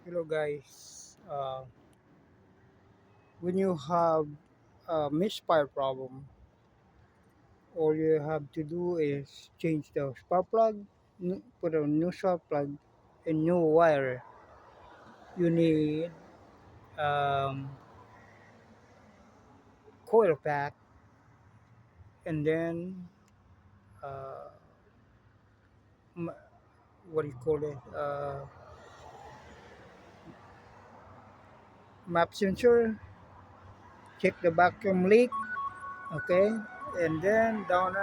Hello guys, when you have a misfire problem, all you have to do is change the spark plug, put a new spark plug, and new wire. You need um, coil pack, and then uh, m- what do you call it? Map sensor. Check the vacuum leak, okay, and then down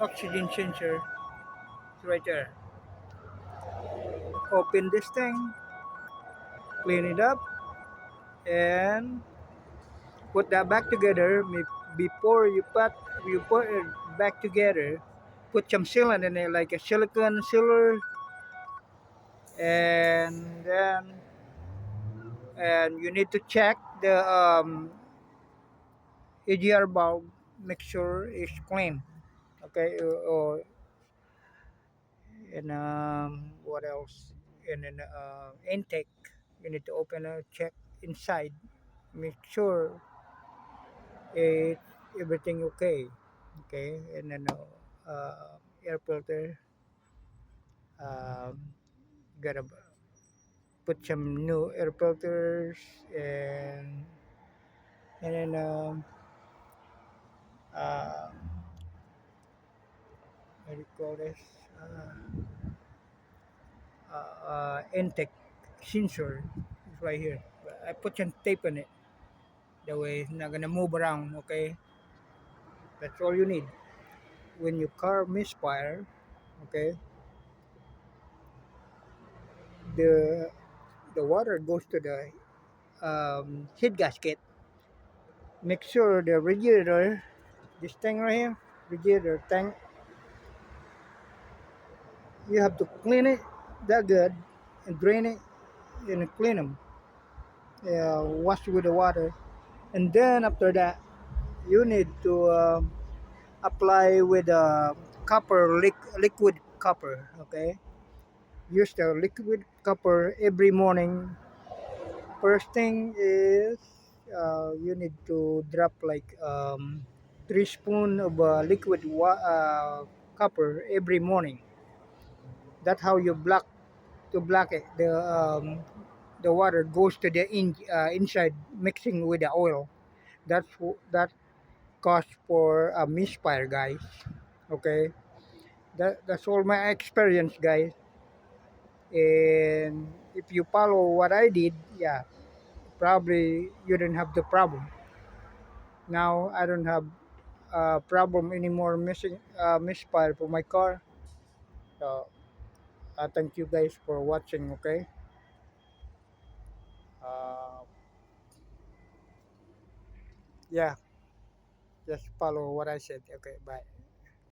oxygen sensor. It's right there. Open this thing, clean it up, and put that back together. Before you put it back together, put some sealant in it, like a silicone sealer, and then and you need to check the AGR valve, make sure it's clean. Okay, and what else? And then intake, you need to open a check inside, make sure it's everything okay. Okay, and then air filter. Um, gotta put some new air filters, and then uh, what do you call this? Intake sensor is right here. I put some tape on it. That way it's not gonna move around. Okay, that's all you need. When your car misfire, okay, the the water goes to the heat gasket. Make sure the radiator, this thing right here, radiator tank, you have to clean it that good and drain it and clean them. Wash with the water, and then after that, you need to apply with copper liquid copper. Okay, use the liquid copper every morning. First thing is you need to drop like 3 spoon of liquid copper every morning. That's how you block it. The water goes to the inside, mixing with the oil. That cause for a misfire, guys. Okay, that's all my experience, guys. And if you follow what I did, yeah, probably you don't have the problem. Now I don't have a problem anymore missing misfire for my car. So thank you guys for watching. Okay, uh, yeah, just follow what I said. Okay, bye.